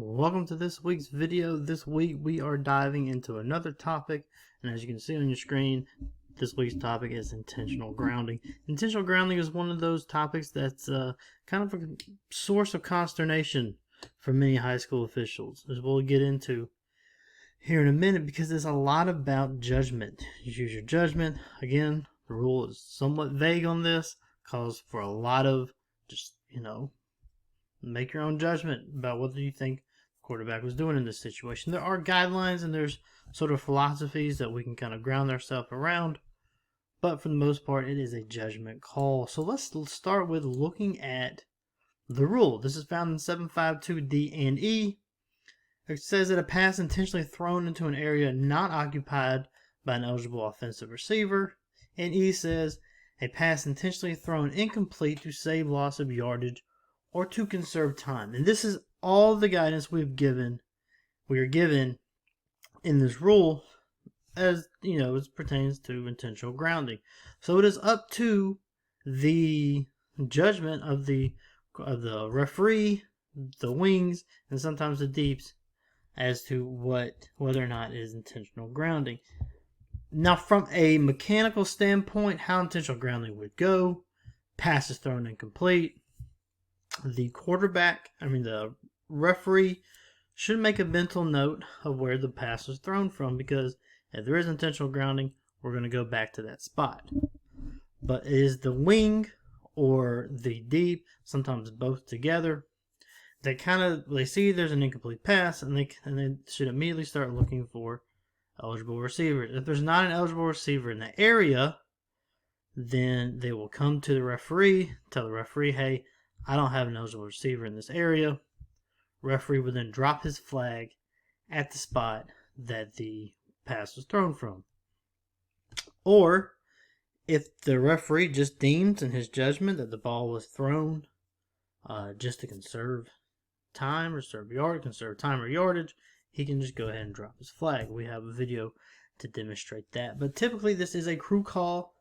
Welcome to this week's video. This week we are diving into another topic, and as you can see on your screen, this week's topic is intentional grounding. Intentional grounding is one of those topics that's kind of a source of consternation for many high school officials, as we'll get into here in a minute, because it's a lot about judgment. You use your judgment. Again, the rule is somewhat vague on this, calls for a lot of just, make your own judgment about whether you think the quarterback was doing in this situation. There are guidelines and there's sort of philosophies that we can kind of ground ourselves around, but for the most part, it is a judgment call. So let's start with looking at the rule. This is found in 752D and E. It says that a pass intentionally thrown into an area not occupied by an eligible offensive receiver. And E says a pass intentionally thrown incomplete to save loss of yardage or to conserve time. And this is all the guidance we are given in this rule, as as pertains to intentional grounding. So it is up to the judgment of the referee, the wings, and sometimes the deeps as to whether or not it is intentional grounding. Now, from a mechanical standpoint, how intentional grounding would go: pass is thrown incomplete. The referee should make a mental note of where the pass was thrown from, because if there is intentional grounding, we're going to go back to that spot. But it is the wing or the deep, sometimes both together, they see there's an incomplete pass, and they should immediately start looking for eligible receivers. If there's not an eligible receiver in the area, then they will come to the referee, tell the referee, hey, I don't have an eligible receiver in this area. Referee would then drop his flag at the spot that the pass was thrown from. Or if the referee just deems in his judgment that the ball was thrown just to conserve time conserve time or yardage, he can just go ahead and drop his flag. We have a video to demonstrate that. But typically this is a crew call.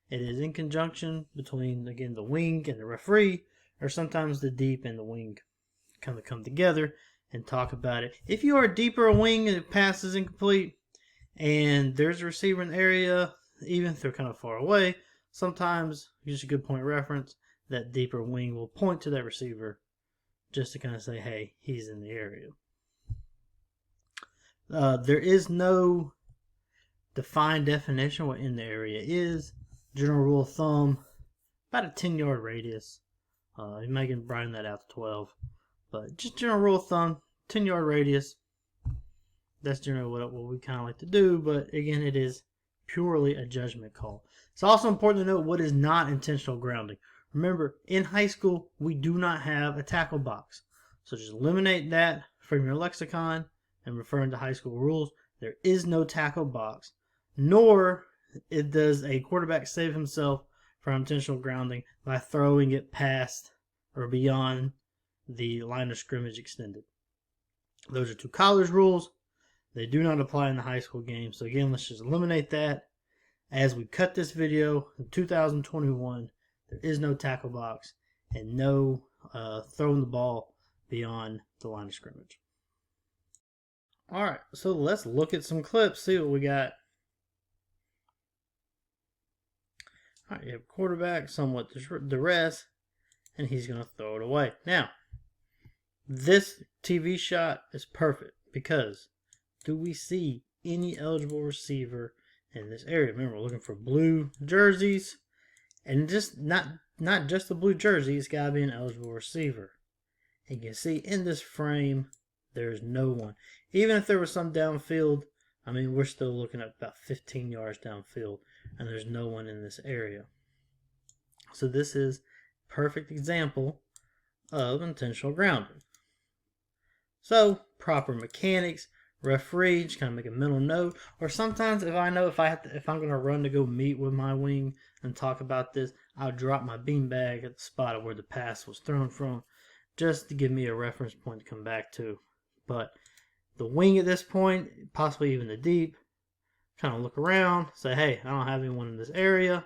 It is in conjunction between, again, the wing and the referee, or sometimes the deep and the wing kind of come together and talk about it. If you are deeper a wing and the pass is incomplete and there's a receiver in the area, even if they're kind of far away, sometimes, use a good point reference, that deeper wing will point to that receiver just to kind of say, hey, he's in the area. There is no defined definition what in the area is. General rule of thumb, about a 10-yard radius. You might can broaden that out to 12. But just general rule of thumb, 10-yard radius. That's generally what we kind of like to do. But again, it is purely a judgment call. It's also important to note what is not intentional grounding. Remember, in high school, we do not have a tackle box. So just eliminate that from your lexicon and referring to high school rules. There is no tackle box, nor does a quarterback save himself from intentional grounding by throwing it past or beyond the line of scrimmage extended. Those are two college rules. They do not apply in the high school game. So again, let's just eliminate that. As we cut this video in 2021, there is no tackle box and no throwing the ball beyond the line of scrimmage. All right, so let's look at some clips, see what we got. All right, you have quarterback, somewhat duress, and he's going to throw it away. Now, this TV shot is perfect because do we see any eligible receiver in this area? Remember, we're looking for blue jerseys, and just not just the blue jersey, it's got to be an eligible receiver. And you can see in this frame, there's no one. Even if there was some downfield, we're still looking at about 15 yards downfield, and there's no one in this area. So this is a perfect example of intentional grounding. So proper mechanics, referee, just kind of make a mental note. Or sometimes if I'm going to run to go meet with my wing and talk about this, I'll drop my beanbag at the spot of where the pass was thrown from, just to give me a reference point to come back to. But the wing at this point, possibly even the deep, kind of look around, say, hey, I don't have anyone in this area.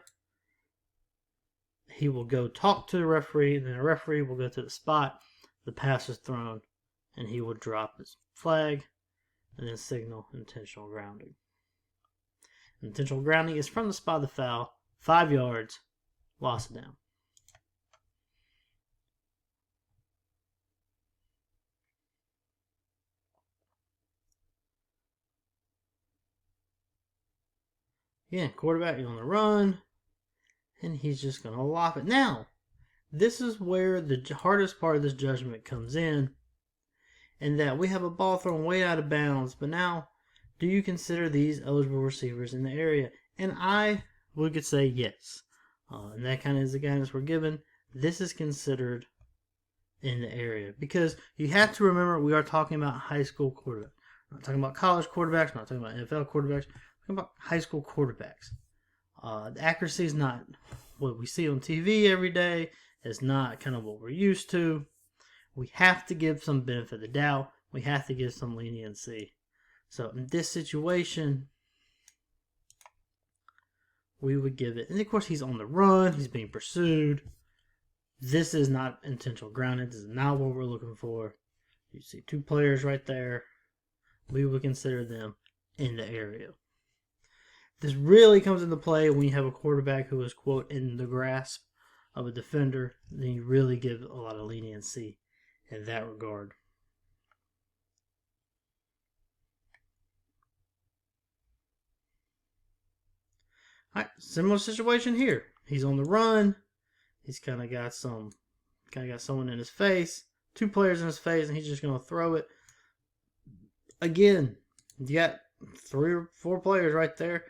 He will go talk to the referee, and then the referee will go to the spot the pass was thrown and he will drop his flag and then signal intentional grounding. Intentional grounding is from the spot of the foul, 5 yards, loss of down. Again, quarterback is on the run, and he's just going to lop it. Now, this is where the hardest part of this judgment comes in that we have a ball thrown way out of bounds, but now, do you consider these eligible receivers in the area? And I would say yes. And that kind of is the guidance we're given. This is considered in the area because you have to remember we are talking about high school quarterbacks. We're not talking about college quarterbacks. We're not talking about NFL quarterbacks. We're talking about high school quarterbacks. The accuracy is not what we see on TV every day. It's not kind of what we're used to. We have to give some benefit of the doubt. We have to give some leniency. So in this situation, we would give it. And of course, he's on the run. He's being pursued. This is not intentional grounding. This is not what we're looking for. You see 2 players right there. We would consider them in the area. This really comes into play when you have a quarterback who is, quote, in the grasp of a defender. Then you really give a lot of leniency in that regard. All right, similar situation here. He's on the run. He's kind of got someone in his face, 2 players in his face, and he's just going to throw it. Again, you got 3 or 4 players right there.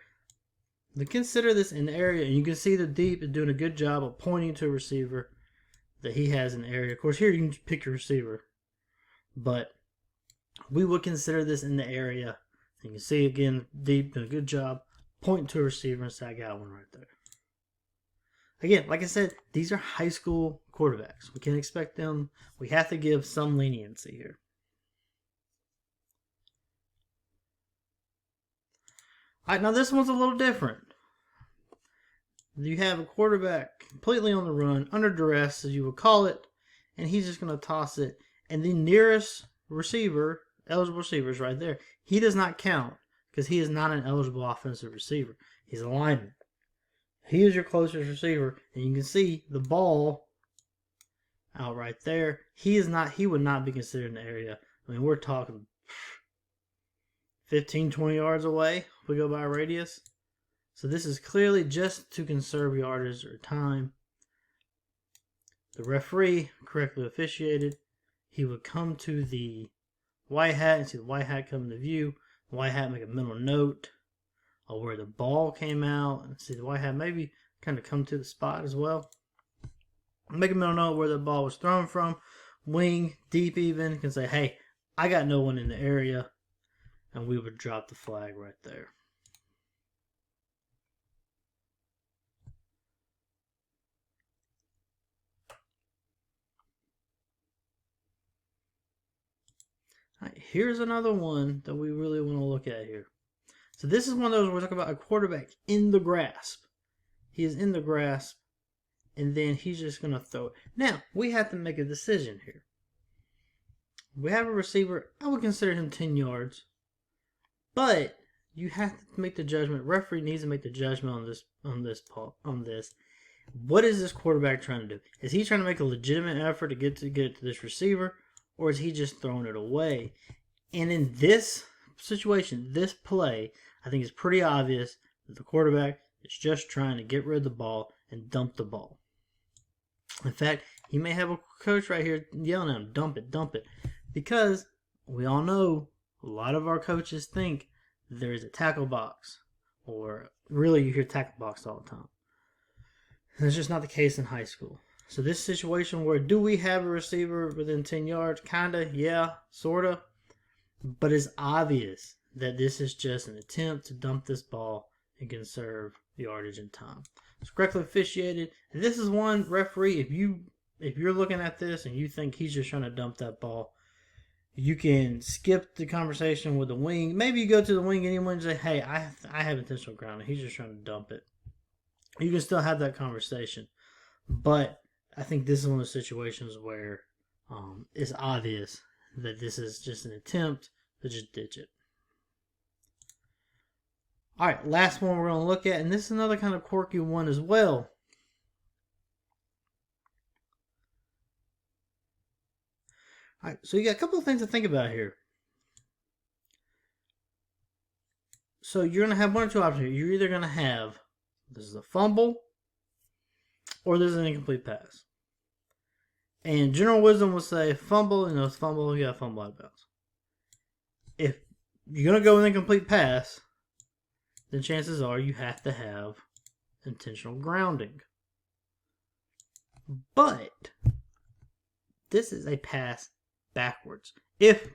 To consider this in the area, and you can see the deep is doing a good job of pointing to a receiver that he has in the area. Of course, here you can pick your receiver, but we would consider this in the area. You can see again, deep doing a good job pointing to a receiver and say, I got one right there. Again, like I said, these are high school quarterbacks. We can't expect them. We have to give some leniency here. All right, now this one's a little different. You have a quarterback completely on the run, under duress, as you would call it, and he's just going to toss it. And the nearest receiver, eligible receiver, is right there. He does not count because he is not an eligible offensive receiver. He's a lineman. He is your closest receiver, and you can see the ball out right there. He would not be considered in the area. I mean, we're talking 15, 20 yards away if we go by radius. So this is clearly just to conserve yardage or time. The referee correctly officiated. He would come to the white hat and see the white hat come into view. The white hat make a mental note of where the ball came out, and see the white hat maybe kind of come to the spot as well. Make a mental note where the ball was thrown from. Wing, deep even, can say, hey, I got no one in the area. And we would drop the flag right there. All right, here's another one that we really want to look at here. So this is one of those where we're talking about a quarterback in the grasp. He is in the grasp, and then he's just going to throw it. Now, we have to make a decision here. We have a receiver. I would consider him 10 yards. But you have to make the judgment. Referee needs to make the judgment on this. What is this quarterback trying to do? Is he trying to make a legitimate effort to get it to this receiver, or is he just throwing it away? And in this situation, this play, I think it's pretty obvious that the quarterback is just trying to get rid of the ball and dump the ball. In fact, he may have a coach right here yelling at him, dump it, because we all know a lot of our coaches think there is a tackle box, or really you hear tackle box all the time. That's just not the case in high school. So this situation where do we have a receiver within 10 yards? Kinda, yeah, sorta. But it's obvious that this is just an attempt to dump this ball and conserve yardage and time. It's correctly officiated. And this is one referee, if you're looking at this and you think he's just trying to dump that ball, you can skip the conversation with the wing. Maybe you go to the wing anyway and say, hey, I have intentional grounding. He's just trying to dump it. You can still have that conversation. But I think this is one of the situations where it's obvious that this is just an attempt to just ditch it. Alright, last one we're going to look at, and this is another kind of quirky one as well. Alright, so you got a couple of things to think about here. So you're going to have one or two options here. You're either going to have, this is a fumble, or this is an incomplete pass. And general wisdom would say fumble, it's fumble, you got to fumble out of bounds. If you're going to go with incomplete pass, then chances are you have to have intentional grounding. But this is a pass backwards. If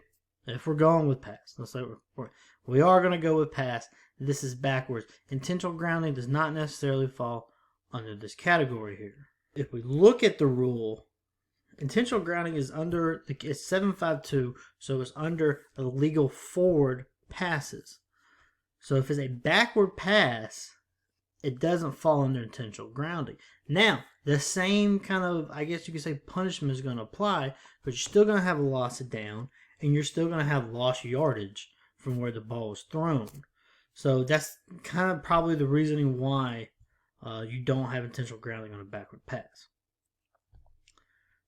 we're going with pass, let's say we are going to go with pass, this is backwards. Intentional grounding does not necessarily fall under this category here. If we look at the rule, intentional grounding is under, it's 752, so it's under the legal forward passes. So if it's a backward pass, it doesn't fall under intentional grounding. Now, the same kind of, I guess you could say, punishment is going to apply, but you're still going to have a loss of down, and you're still going to have lost yardage from where the ball was thrown. So that's kind of probably the reasoning why you don't have intentional grounding on a backward pass.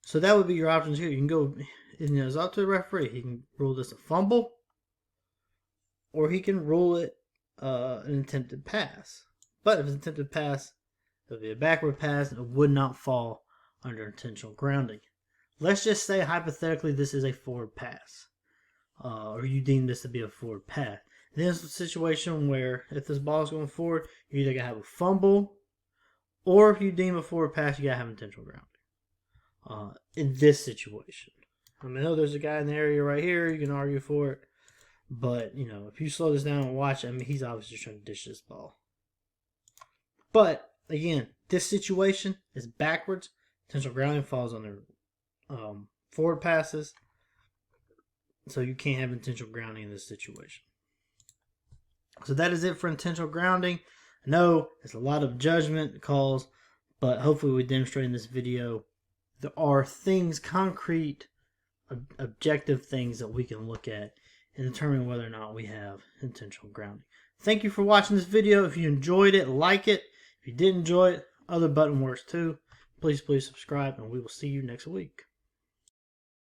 So that would be your options here. You can go, it's up to the referee. He can rule this a fumble, or he can rule it an attempted pass. But if it's an attempted pass, it would be a backward pass, and it would not fall under intentional grounding. Let's just say, hypothetically, this is a forward pass, or you deem this to be a forward pass. Then it's a situation where if this ball is going forward, you either got to have a fumble, or if you deem a forward pass, you got to have intentional grounding. In this situation, I know there's a guy in the area right here, you can argue for it, but if you slow this down and watch, he's obviously just trying to dish this ball. But again, this situation is backwards. Intentional grounding falls under forward passes, so you can't have intentional grounding in this situation. So that is it for intentional grounding. I know it's a lot of judgment calls, but hopefully we demonstrate in this video there are things, concrete, objective things that we can look at and determine whether or not we have intentional grounding. Thank you for watching this video. If you enjoyed it, like it. If you did enjoy it, other button works too. Please subscribe, and we will see you next week.